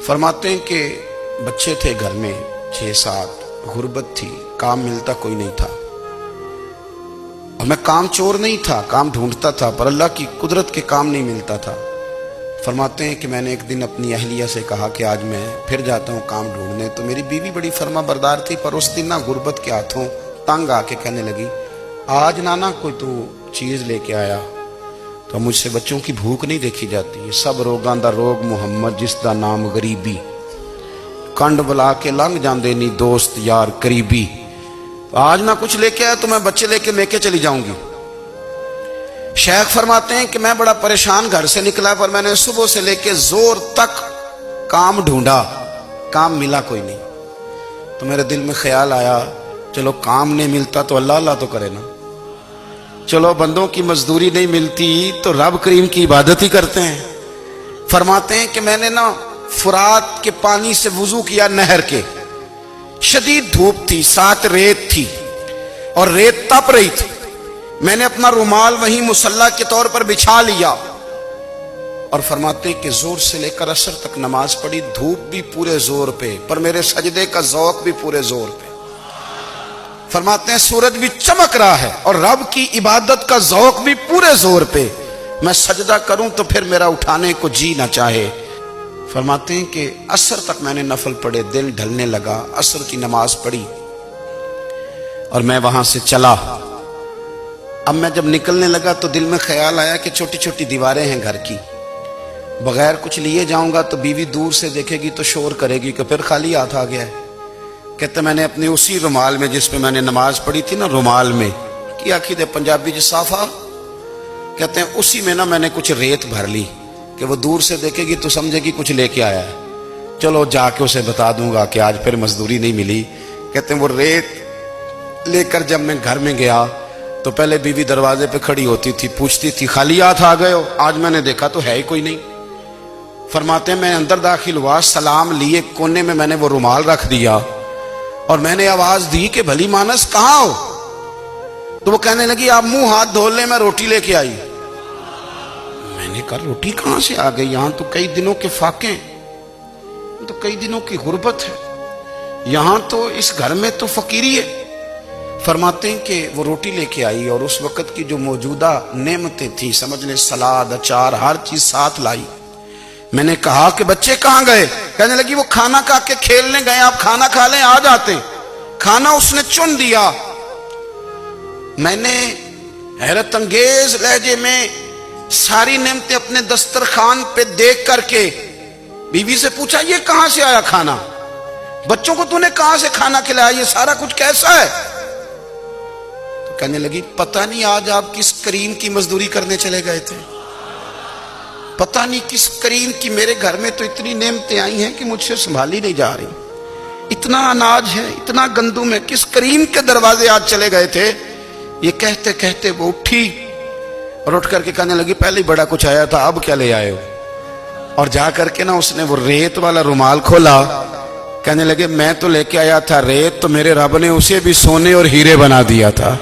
فرماتے ہیں کہ بچے تھے گھر میں 6-7، غربت تھی، کام ملتا کوئی نہیں تھا، اور میں کام چور نہیں تھا، کام ڈھونڈتا تھا، پر اللہ کی قدرت کے کام نہیں ملتا تھا۔ فرماتے ہیں کہ میں نے ایک دن اپنی اہلیہ سے کہا کہ آج میں پھر جاتا ہوں کام ڈھونڈنے، تو میری بیوی بڑی فرما بردار تھی، پر اس دن غربت کے ہاتھوں تنگ آ کے کہنے لگی، آج نانا کوئی تو چیز لے کے آیا۔ تو مجھ سے بچوں کی بھوک نہیں دیکھی جاتی، یہ سب روگاں دا روگ محمد جس دا نام غریبی، کنڈ بلا کے لنگ جاندے نہیں دوست یار قریبی۔ آج نہ کچھ لے کے آیا تو میں بچے لے کے چلی جاؤں گی۔ شیخ فرماتے ہیں کہ میں بڑا پریشان گھر سے نکلا، پر میں نے صبح سے لے کے زور تک کام ڈھونڈا، کام ملا کوئی نہیں۔ تو میرے دل میں خیال آیا، چلو کام نہیں ملتا تو اللہ اللہ تو کرے نا، چلو بندوں کی مزدوری نہیں ملتی تو رب کریم کی عبادت ہی کرتے ہیں۔ فرماتے ہیں کہ میں نے نا فرات کے پانی سے وضو کیا، نہر کے، شدید دھوپ تھی، ساتھ ریت تھی اور ریت تپ رہی تھی۔ میں نے اپنا رومال وہیں مصلی کے طور پر بچھا لیا، اور فرماتے ہیں کہ زور سے لے کر عصر تک نماز پڑھی، دھوپ بھی پورے زور پہ، پر میرے سجدے کا ذوق بھی پورے زور پہ۔ فرماتے ہیں سورج بھی چمک رہا ہے اور رب کی عبادت کا ذوق بھی پورے زور پہ، میں سجدہ کروں تو پھر میرا اٹھانے کو جی نہ چاہے۔ فرماتے ہیں کہ عصر تک میں نے نفل پڑھے، دن ڈھلنے لگا، عصر کی نماز پڑھی اور میں وہاں سے چلا۔ اب میں جب نکلنے لگا تو دل میں خیال آیا کہ چھوٹی چھوٹی دیواریں ہیں گھر کی، بغیر کچھ لیے جاؤں گا تو بیوی دور سے دیکھے گی تو شور کرے گی کہ پھر خالی ہاتھ آ گیا ہے۔ کہتے میں نے اپنے اسی رومال میں جس پہ میں نے نماز پڑھی تھی نا، رومال میں کی آخی دے پنجابی جو صافہ کہتے ہیں، اسی میں نا میں نے کچھ ریت بھر لی کہ وہ دور سے دیکھے گی تو سمجھے گی کچھ لے کے آیا ہے، چلو جا کے اسے بتا دوں گا کہ آج پھر مزدوری نہیں ملی۔ کہتے ہیں وہ ریت لے کر جب میں گھر میں گیا تو پہلے بیوی دروازے پہ کھڑی ہوتی تھی، پوچھتی تھی خالی ہاتھ آ گئے ہو؟ آج میں نے دیکھا تو ہے ہی کوئی نہیں۔ فرماتے ہیں میں اندر داخل ہوا، سلام لیے، کونے میں میں نے وہ رومال رکھ دیا اور میں نے آواز دی کہ بھلی مانس کہاں ہو؟ تو وہ کہنے لگی آپ منہ ہاتھ دھو لیں، میں روٹی لے کے آئی۔ میں نے کہا روٹی کہاں سے آ گئی؟ یہاں تو کئی دنوں کے فاقے ہیں، تو کئی دنوں کی غربت ہے، یہاں تو اس گھر میں تو فقیری ہے۔ فرماتے ہیں کہ وہ روٹی لے کے آئی اور اس وقت کی جو موجودہ نعمتیں تھیں، سمجھ لیں سلاد، اچار، ہر چیز ساتھ لائی۔ میں نے کہا کہ بچے کہاں گئے؟ کہنے لگی وہ کھانا کھا کے کھیلنے گئے، آپ کھانا کھا لیں آ جاتے۔ کھانا اس نے چن دیا۔ میں نے حیرت انگیز لہجے میں ساری نعمتیں اپنے دسترخوان پہ دیکھ کر کے بیوی سے پوچھا یہ کہاں سے آیا کھانا؟ بچوں کو تو نے کہاں سے کھانا کھلایا؟ یہ سارا کچھ کیسا ہے؟ تو کہنے لگی پتہ نہیں آج آپ کس کریم کی مزدوری کرنے چلے گئے تھے، پتہ نہیں کس کریم کی، میرے گھر میں تو اتنی نعمتیں آئی ہیں کہ مجھ سے سنبھالی نہیں جا رہی، اتنا اناج ہے، اتنا گندم ہے، کس کریم کے دروازے آج چلے گئے تھے؟ یہ کہتے کہتے وہ اٹھی اور اٹھ کر کے کہنے لگی پہلے بڑا کچھ آیا تھا، اب کیا لے آئے ہو؟ اور جا کر کے نا اس نے وہ ریت والا رومال کھولا، کہنے لگے میں تو لے کے آیا تھا ریت، تو میرے رب نے اسے بھی سونے اور ہیرے بنا دیا تھا۔